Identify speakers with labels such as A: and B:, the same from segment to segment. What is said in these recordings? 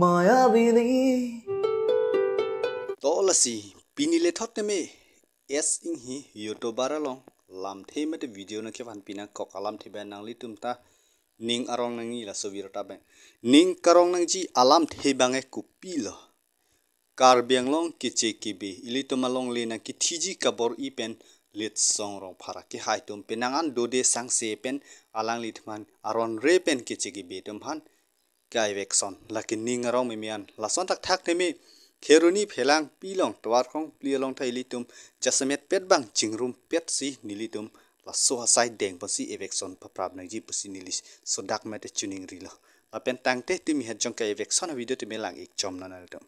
A: Mayavini
B: Tolasi pinile thotme es inhi YouTuber long lam theme de video na ke van pina kok alam thiba nang litum ta ning arong nangi la sobir ta bang ning karong nang ji alam thebang e kupilo karbiang long kiche kibe ilitum along le na ki thiji kabor i pen lit song rong phara ki haitum penangan dode sang se pen alang litman aron re pen kiche kibe tum han kai vekson lakin ning arong memian lason tak thak theme Keruni phelang pilong twar kong plialong thai litum jasamet pet bang chingrum pet si nilitum la so sai deng pasi evekson paprab nang ji pasi nilis so dak mate tuning rilo la pen tang te timi het jong ka evekson video te melang ik chom na na dum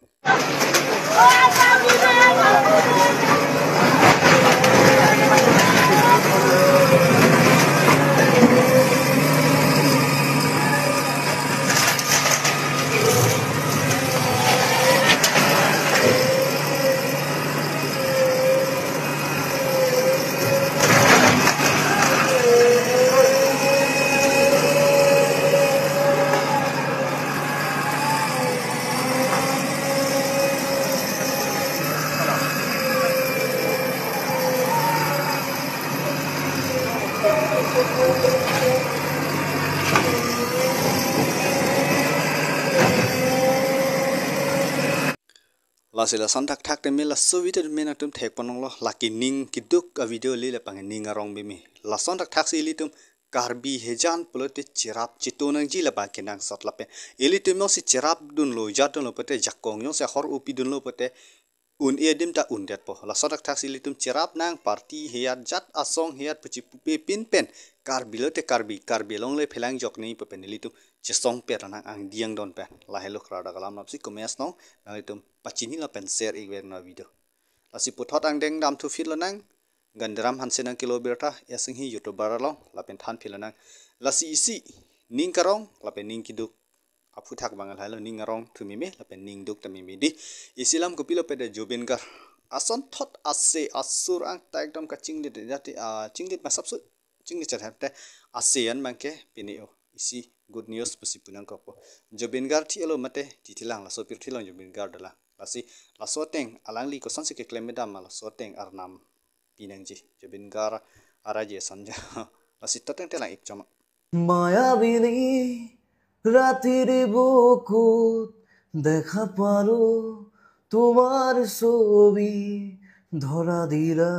B: la sila santak thak te mela so video mena tum thek panong lo laki ning kiduk a video le la pang ning arong be me la santak thak si litum karbi hejan polote chirap chitonang ji la ba kenang sat la pe elitum no si chirap dun lo jatun lo pete jakong yo se hor upi dun lo pete un edim ta un det po la santak thak si litum chirap nang party hiat jat asong hiat puchi pe pin pen karbi lo te karbi long le phelang jok nei pe pen litum chesong per nang ang diang don pen la hello krada kalam nap si komes no na litum pachini la pen share ik na video la si puthot ang deng dam thu fit la nang gandram hansen ang kilometer esing hi YouTuber lo la pen than phil nang la si isi ning karong la pen ning kiduk apu thak bangal halo ning arong thumi me la pen ning duk tami me di isilam ko pilo pe de jobin gar ason thot ase asur ang ta ekdom ka chinglit jati chinglit ma sabsu chinglit chat te asean bangke pinio isi good news pusi punang ko jobin gar thi elo mate titilang la so pir thilong jobin gar dala lasi la soteng alang li ko sanse ke klemedam la soteng arnam pinangji jobin gar araje sanja lasi tateng telang ik chama
A: Mayavini রাতের বুকুত দেখা পালো তোমার ছবি ধরা দিলা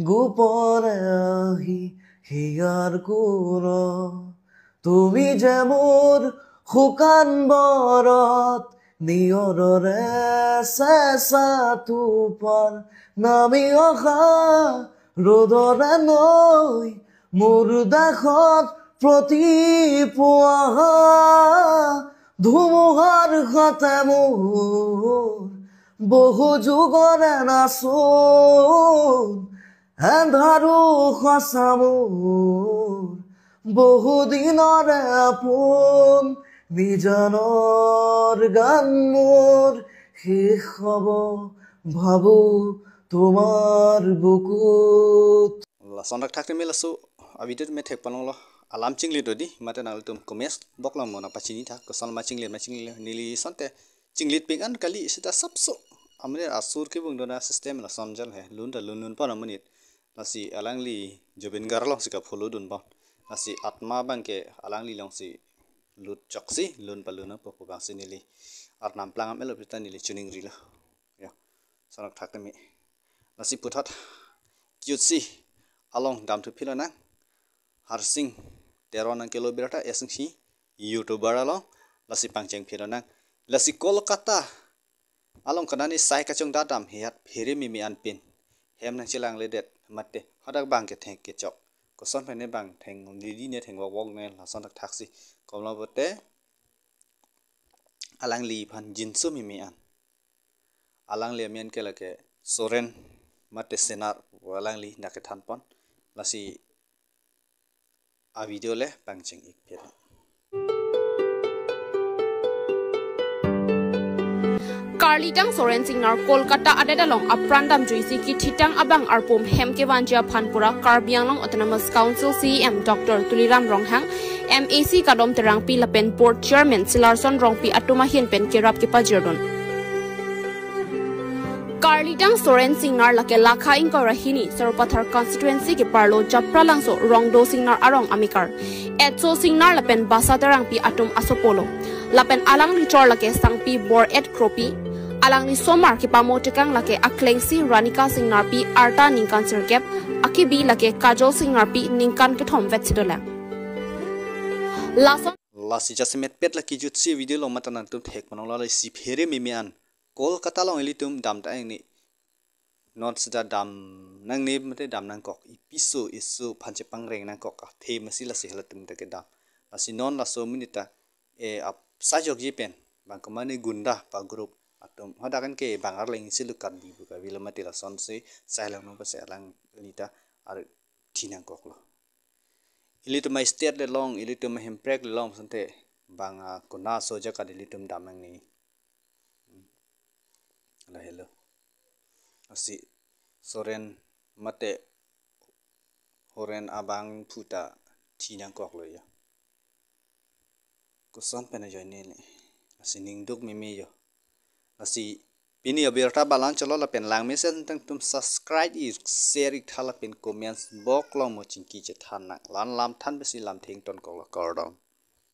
A: গোপনে আহি হিয়ার কোর তুমি যেমন শুকান বরত নিয়ৰৰে চেঁচা তোপাৰ নামি অহা ৰ'দৰে নৈ মোৰ দেশত প্ৰতিপুৱা ধুমুহাৰ সতে মোৰ বহু যুগৰে নাচোন এন্ধাৰো সঁচা মোৰ বহু দিনৰে আপোন নিজানৰ গান মোৰ শেষ হ'ব ভাবো তোমাৰ বুকুত
B: lasonak thak me laso avidit me thek panong lo alam chingli dodi mate nal tum komes boklam mona pachini tha kosal ma chingli nili sante chinglit pingan kali sita sapso amre asur ke bung dona system la somjal he lunun pa namunit nasi alangli jobin garlong sika pholo dun ba nasi atma bangke alangli long si lut choksi lun paluna po bang sinili arnam plangam elo pita nili tuning rila ya sonak thak me nasi puthat kyutsi along dam tu pilana harsing terona kilometer esing si YouTuber along lasi pangcheng pilana lasi Kolkata along kanani sai kachong dadam hiat phiri mimi anpin hem nang chilang ledet matte hadak bang ke theng ke chok koson phane bang theng lili ne theng wok ne lason tak thaksi komla bote alang li phan jinsu mimi an alang le men ke lake soren matte senar alang li nak than pon lasi a video le pangcheng ik pet
C: Karlitang Soren Singer Kolkata adadalong aprandam juisi ki thitang abang arpum hemke wanja phanpura Karbianglong Autonomous Council CM Dr. Tuliram Ronghang MAC kadom terang pi lapen board chairman Silarson rong pi atuma hian pen kirap ki pajerdon Karlidang Soren Singnar lake lakha ingko rahini Sarpathar constituency ki parlo japra langso rongdo Singnar arong amikar etso Singnar lapen basa terang pi atum asopolo lapen alang lichor lake sangpi bor et kropi alang ni somar ki pamotekang lake aklengsi Ranika Singnar pi arta ningkan sergep akibi lake kajol Singnar pi ningkan ke thom vetsidolang lason
B: lasi jasimet pet laki jutsi video lo matanan tum thek manong la si phere mimian Kolkata long elitum dam ta ni not sida dam nang ni mate dam nang kok ipiso isu phanchepang reng nang kok the masila se halatum te ke dam asi non la so minita e ap sajok jipen bang kamani gunda pa group atom hadakan ke bangar leng silukat di buka wilamati la son se sailang no se alang lita ar thinang kok lo elitum mai state le long elitum hemprek le long sante banga kona soja ka elitum dam nang ni la hello asi soren mate horen abang puta tinang kok lo ya ko son pena joine le asi ning duk mimi yo asi pini abirta balan chalo la pen lang mesen tang tum subscribe i share i thala pen comments bok lo mo chinki che than lan lam than besi lam thing ton ko la kordom